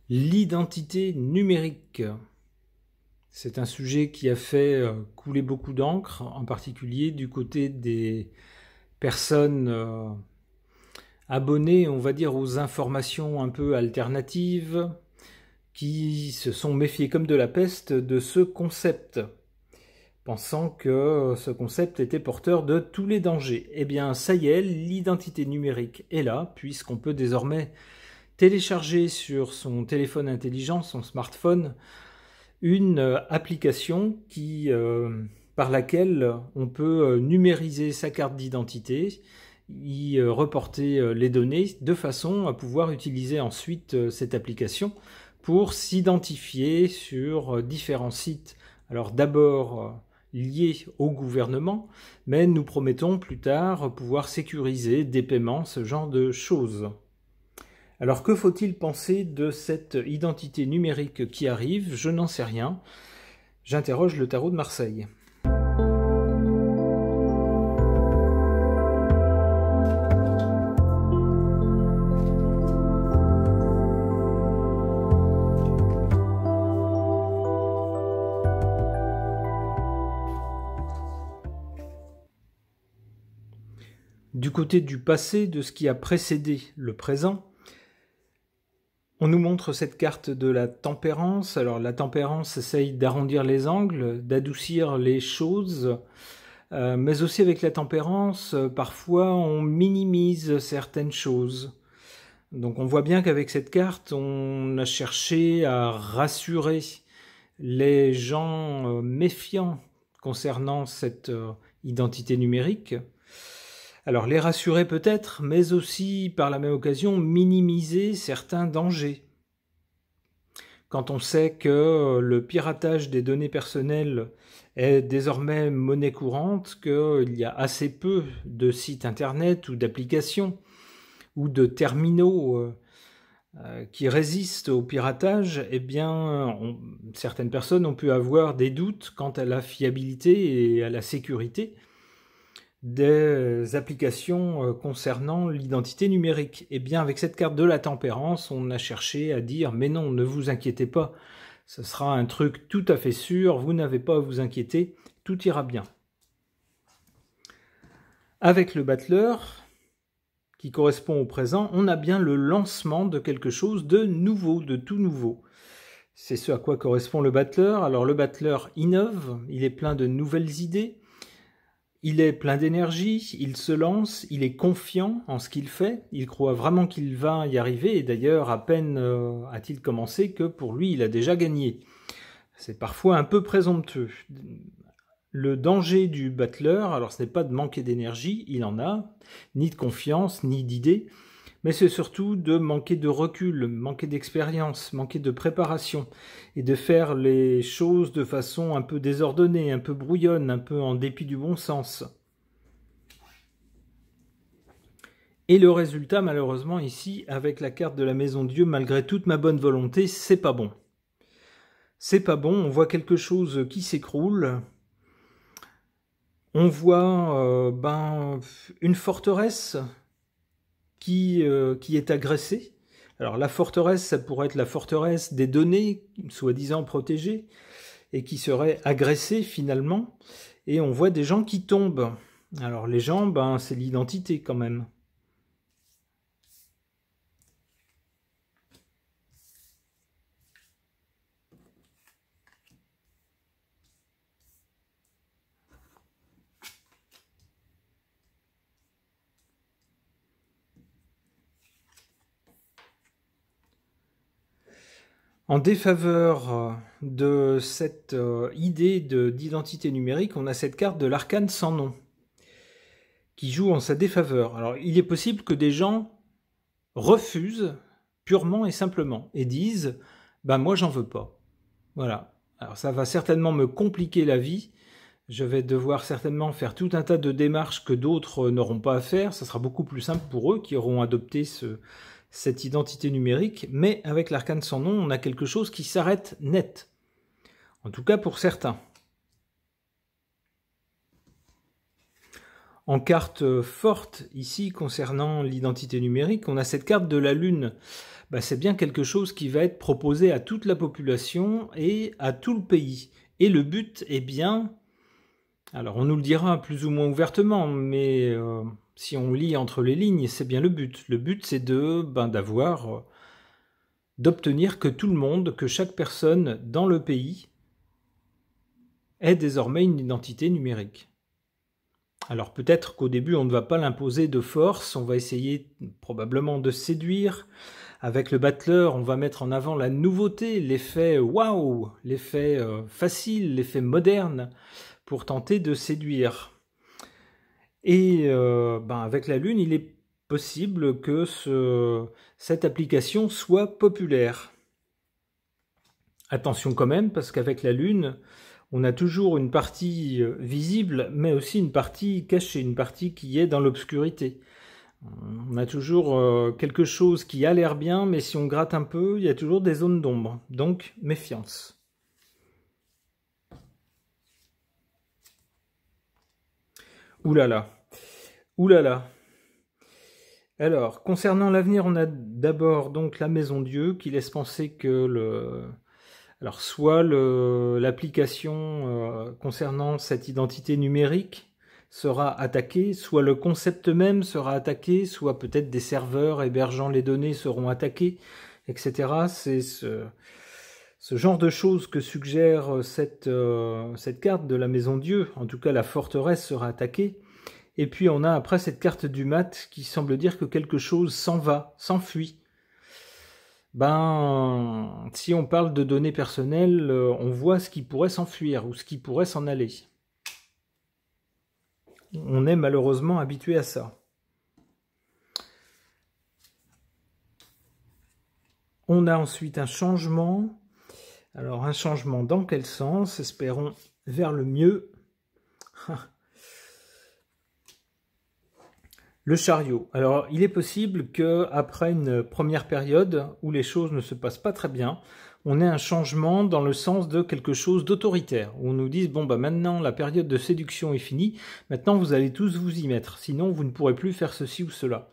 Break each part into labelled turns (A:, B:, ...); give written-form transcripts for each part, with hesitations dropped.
A: L'identité numérique, c'est un sujet qui a fait couler beaucoup d'encre, en particulier du côté des personnes abonnées, on va dire, aux informations un peu alternatives, qui se sont méfiées comme de la peste de ce concept, pensant que ce concept était porteur de tous les dangers. Eh bien, ça y est, l'identité numérique est là, puisqu'on peut désormais télécharger sur son téléphone intelligent, son smartphone, une application par laquelle on peut numériser sa carte d'identité, y reporter les données de façon à pouvoir utiliser ensuite cette application pour s'identifier sur différents sites. Alors d'abord liés au gouvernement, mais nous promettons plus tard pouvoir sécuriser des paiements, ce genre de choses. Alors que faut-il penser de cette identité numérique qui arrive? Je n'en sais rien. J'interroge le tarot de Marseille. Du côté du passé, de ce qui a précédé le présent, on nous montre cette carte de la tempérance. Alors la tempérance essaye d'arrondir les angles, d'adoucir les choses, mais aussi avec la tempérance, parfois on minimise certaines choses. Donc on voit bien qu'avec cette carte, on a cherché à rassurer les gens méfiants concernant cette identité numérique. Alors les rassurer peut-être, mais aussi par la même occasion minimiser certains dangers. Quand on sait que le piratage des données personnelles est désormais monnaie courante, qu'il y a assez peu de sites internet ou d'applications ou de terminaux qui résistent au piratage, eh bien certaines personnes ont pu avoir des doutes quant à la fiabilité et à la sécurité des applications concernant l'identité numérique. Et bien avec cette carte de la tempérance, on a cherché à dire mais non, ne vous inquiétez pas, ce sera un truc tout à fait sûr, vous n'avez pas à vous inquiéter, tout ira bien. Avec le battleur, qui correspond au présent, on a bien le lancement de quelque chose de nouveau, de tout nouveau. C'est ce à quoi correspond le battleur. Alors le battleur innove, il est plein de nouvelles idées, il est plein d'énergie, il se lance, il est confiant en ce qu'il fait, il croit vraiment qu'il va y arriver, et d'ailleurs à peine a-t-il commencé que pour lui il a déjà gagné. C'est parfois un peu présomptueux. Le danger du battleur, alors ce n'est pas de manquer d'énergie, il en a, ni de confiance, ni d'idées, mais c'est surtout de manquer de recul, manquer d'expérience, manquer de préparation, et de faire les choses de façon un peu désordonnée, un peu brouillonne, un peu en dépit du bon sens. Et le résultat, malheureusement, ici, avec la carte de la Maison Dieu, malgré toute ma bonne volonté, c'est pas bon. C'est pas bon, on voit quelque chose qui s'écroule. On voit une forteresse qui est agressée. Alors la forteresse, ça pourrait être la forteresse des données, soi-disant protégées, et qui serait agressée finalement. Et on voit des gens qui tombent. Alors les gens, c'est l'identité quand même. En défaveur de cette idée d'identité numérique, on a cette carte de l'arcane sans nom, qui joue en sa défaveur. Alors, il est possible que des gens refusent purement et simplement, et disent « moi, j'en veux pas ». Voilà. Alors, ça va certainement me compliquer la vie. Je vais devoir certainement faire tout un tas de démarches que d'autres n'auront pas à faire. Ça sera beaucoup plus simple pour eux qui auront adopté cette identité numérique, mais avec l'arcane sans nom, on a quelque chose qui s'arrête net. En tout cas pour certains. En carte forte, ici, concernant l'identité numérique, on a cette carte de la Lune. C'est bien quelque chose qui va être proposé à toute la population et à tout le pays. Et le but est bien, alors on nous le dira plus ou moins ouvertement, mais si on lit entre les lignes, c'est bien le but. Le but, c'est d'obtenir que tout le monde, que chaque personne dans le pays ait désormais une identité numérique. Alors peut-être qu'au début, on ne va pas l'imposer de force, on va essayer probablement de séduire. Avec le battleur, on va mettre en avant la nouveauté, l'effet waouh, l'effet facile, l'effet moderne, pour tenter de séduire. Et avec la Lune, il est possible que cette application soit populaire. Attention quand même, parce qu'avec la Lune, on a toujours une partie visible, mais aussi une partie cachée, une partie qui est dans l'obscurité. On a toujours quelque chose qui a l'air bien, mais si on gratte un peu, il y a toujours des zones d'ombre. Donc, méfiance. Ouh là là. Ouh là là. Alors, concernant l'avenir, on a d'abord donc la Maison Dieu qui laisse penser que soit l'application concernant cette identité numérique sera attaquée, soit le concept même sera attaqué, soit peut-être des serveurs hébergeant les données seront attaqués, etc. C'est ce genre de choses que suggère cette carte de la Maison Dieu. En tout cas, la forteresse sera attaquée. Et puis on a après cette carte du mat qui semble dire que quelque chose s'en va, s'enfuit. Si on parle de données personnelles, on voit ce qui pourrait s'enfuir ou ce qui pourrait s'en aller. On est malheureusement habitué à ça. On a ensuite un changement. Alors un changement dans quel sens? Espérons vers le mieux. Le chariot. Alors, il est possible qu'après une première période où les choses ne se passent pas très bien, on ait un changement dans le sens de quelque chose d'autoritaire. Où on nous dise, maintenant la période de séduction est finie, maintenant vous allez tous vous y mettre, sinon vous ne pourrez plus faire ceci ou cela.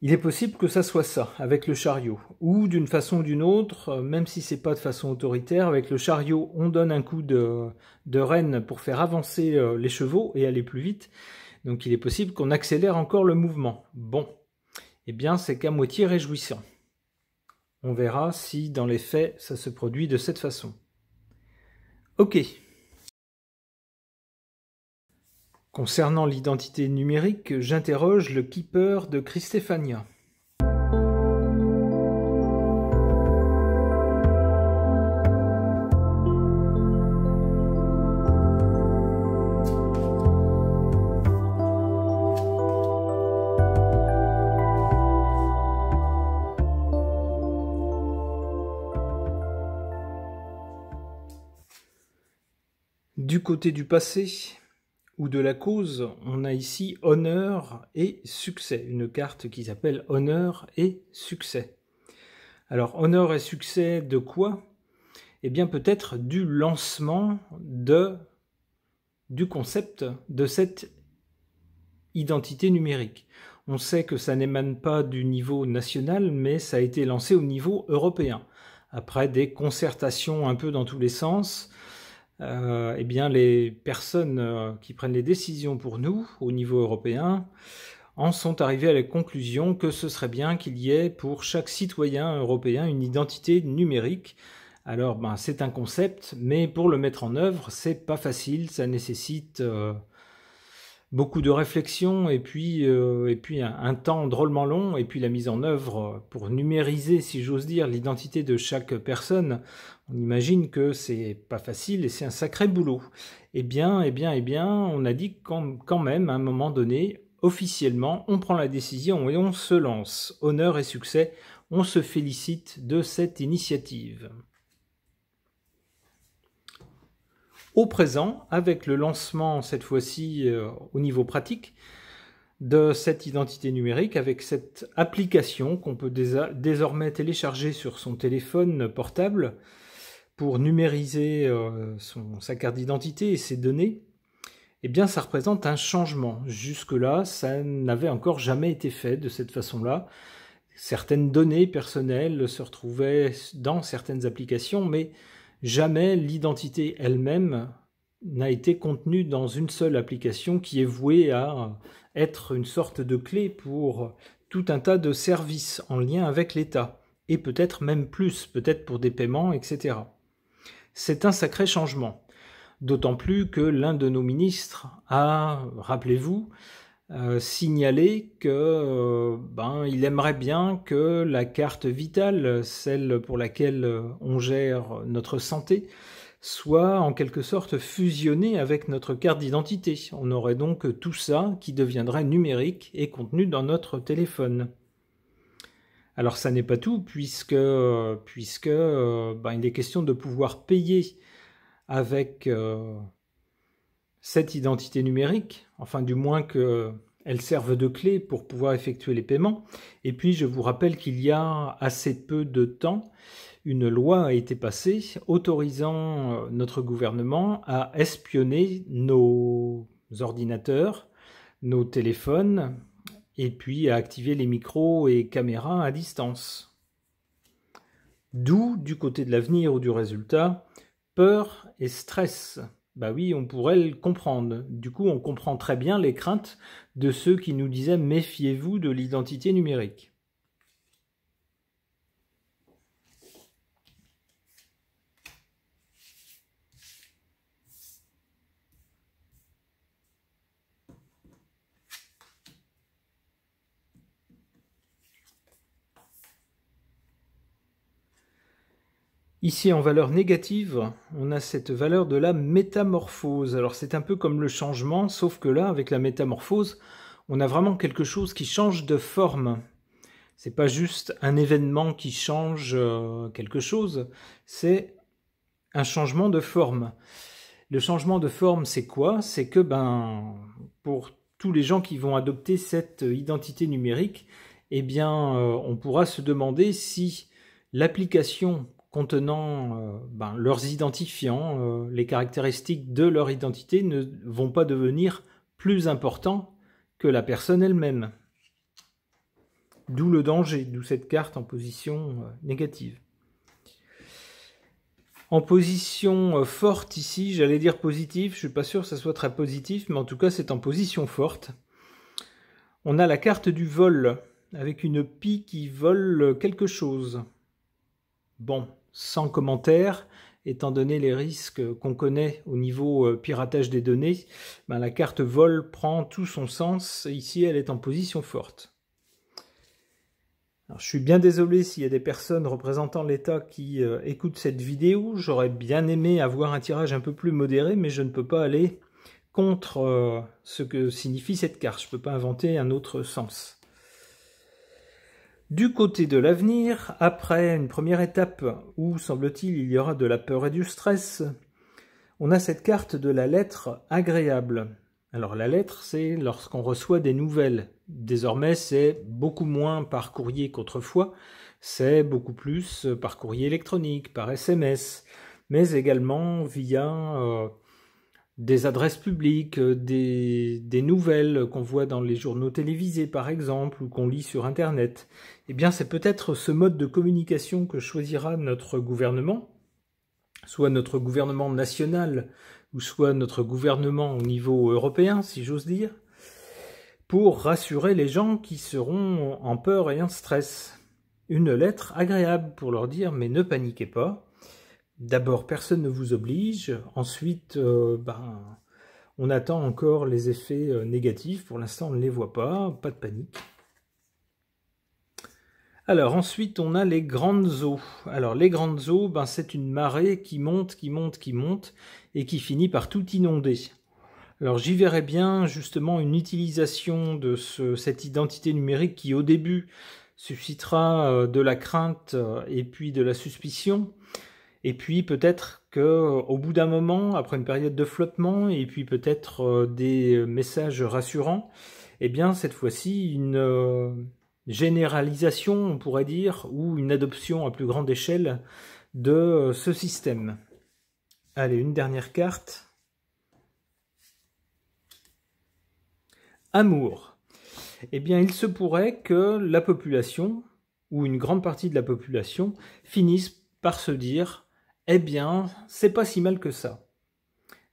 A: Il est possible que ça soit ça, avec le chariot. Ou d'une façon ou d'une autre, même si c'est pas de façon autoritaire, avec le chariot, on donne un coup de rêne pour faire avancer les chevaux et aller plus vite. Donc il est possible qu'on accélère encore le mouvement. Bon, eh bien c'est qu'à moitié réjouissant. On verra si dans les faits ça se produit de cette façon. Ok. Concernant l'identité numérique, j'interroge le keeper de Christefania. Du côté du passé ou de la cause, on a ici honneur et succès, une carte qui s'appelle honneur et succès. Alors honneur et succès de quoi? Eh bien peut-être du lancement du concept de cette identité numérique. On sait que ça n'émane pas du niveau national, mais ça a été lancé au niveau européen. Après des concertations un peu dans tous les sens, eh bien les personnes qui prennent les décisions pour nous au niveau européen en sont arrivées à la conclusion que ce serait bien qu'il y ait pour chaque citoyen européen une identité numérique. Alors c'est un concept, mais pour le mettre en œuvre, c'est pas facile, ça nécessite beaucoup de réflexion et puis un temps drôlement long, et puis la mise en œuvre pour numériser, si j'ose dire, l'identité de chaque personne. On imagine que c'est pas facile et c'est un sacré boulot. Eh bien, on a dit quand même, à un moment donné, officiellement, on prend la décision et on se lance. Honneur et succès, on se félicite de cette initiative. Au présent, avec le lancement, cette fois-ci au niveau pratique, de cette identité numérique, avec cette application qu'on peut désormais télécharger sur son téléphone portable pour numériser sa carte d'identité et ses données, eh bien ça représente un changement. Jusque-là, ça n'avait encore jamais été fait de cette façon-là. Certaines données personnelles se retrouvaient dans certaines applications, mais jamais l'identité elle-même n'a été contenue dans une seule application qui est vouée à être une sorte de clé pour tout un tas de services en lien avec l'État, et peut-être même plus, peut-être pour des paiements, etc. C'est un sacré changement, d'autant plus que l'un de nos ministres a, rappelez-vous, signalé que il aimerait bien que la carte vitale, celle pour laquelle on gère notre santé, soit en quelque sorte fusionnée avec notre carte d'identité. On aurait donc tout ça qui deviendrait numérique et contenu dans notre téléphone. Alors ça n'est pas tout, puisque il est question de pouvoir payer avec cette identité numérique, enfin du moins qu'elle serve de clé pour pouvoir effectuer les paiements. Et puis je vous rappelle qu'il y a assez peu de temps, une loi a été passée autorisant notre gouvernement à espionner nos ordinateurs, nos téléphones, et puis à activer les micros et caméras à distance. D'où, du côté de l'avenir ou du résultat, peur et stress. Bah oui, on pourrait le comprendre. Du coup, on comprend très bien les craintes de ceux qui nous disaient « méfiez-vous de l'identité numérique ». Ici, en valeur négative, on a cette valeur de la métamorphose. Alors c'est un peu comme le changement, sauf que là, avec la métamorphose, on a vraiment quelque chose qui change de forme. C'est pas juste un événement qui change quelque chose, c'est un changement de forme. Le changement de forme, c'est quoi? C'est que pour tous les gens qui vont adopter cette identité numérique, eh bien, on pourra se demander si l'application contenant leurs identifiants, les caractéristiques de leur identité ne vont pas devenir plus importants que la personne elle-même. D'où le danger, d'où cette carte en position négative. En position forte ici, j'allais dire positive, je suis pas sûr que ça soit très positif, mais en tout cas c'est en position forte. On a la carte du vol, avec une pie qui vole quelque chose. Bon, sans commentaire, étant donné les risques qu'on connaît au niveau piratage des données, la carte vol prend tout son sens. Ici, elle est en position forte. Alors, je suis bien désolé s'il y a des personnes représentant l'État qui écoutent cette vidéo. J'aurais bien aimé avoir un tirage un peu plus modéré, mais je ne peux pas aller contre ce que signifie cette carte. Je ne peux pas inventer un autre sens. Du côté de l'avenir, après une première étape où, semble-t-il, il y aura de la peur et du stress, on a cette carte de la lettre agréable. Alors la lettre, c'est lorsqu'on reçoit des nouvelles. Désormais, c'est beaucoup moins par courrier qu'autrefois, c'est beaucoup plus par courrier électronique, par SMS, mais également via des adresses publiques, des nouvelles qu'on voit dans les journaux télévisés par exemple, ou qu'on lit sur Internet. Eh bien c'est peut-être ce mode de communication que choisira notre gouvernement, soit notre gouvernement national, ou soit notre gouvernement au niveau européen, si j'ose dire, pour rassurer les gens qui seront en peur et en stress. Une lettre agréable pour leur dire « mais ne paniquez pas ». D'abord, personne ne vous oblige. Ensuite, on attend encore les effets négatifs. Pour l'instant, on ne les voit pas. Pas de panique. Alors, ensuite, on a les grandes eaux. Alors, les grandes eaux, c'est une marée qui monte, qui monte, qui monte, et qui finit par tout inonder. Alors, j'y verrais bien, justement, une utilisation de cette identité numérique qui, au début, suscitera de la crainte et puis de la suspicion. Et puis peut-être qu'au bout d'un moment, après une période de flottement, et puis peut-être des messages rassurants, eh bien cette fois-ci une généralisation, on pourrait dire, ou une adoption à plus grande échelle de ce système. Allez, une dernière carte. Amour. Eh bien, il se pourrait que la population, ou une grande partie de la population, finisse par se dire « Eh bien, c'est pas si mal que ça ».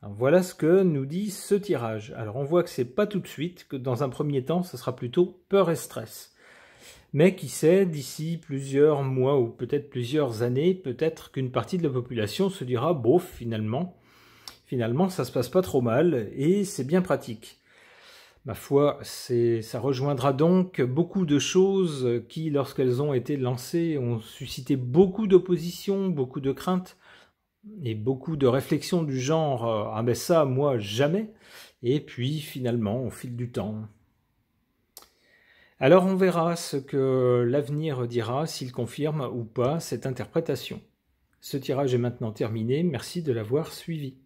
A: Voilà ce que nous dit ce tirage. Alors on voit que c'est pas tout de suite, que dans un premier temps, ce sera plutôt peur et stress. Mais qui sait, d'ici plusieurs mois ou peut-être plusieurs années, peut-être qu'une partie de la population se dira « Bof, finalement, ça se passe pas trop mal et c'est bien pratique ». Ma foi, ça rejoindra donc beaucoup de choses qui, lorsqu'elles ont été lancées, ont suscité beaucoup d'opposition, beaucoup de craintes et beaucoup de réflexions du genre « Ah ben ça, moi, jamais !» Et puis, finalement, au fil du temps. Alors on verra ce que l'avenir dira, s'il confirme ou pas cette interprétation. Ce tirage est maintenant terminé, merci de l'avoir suivi.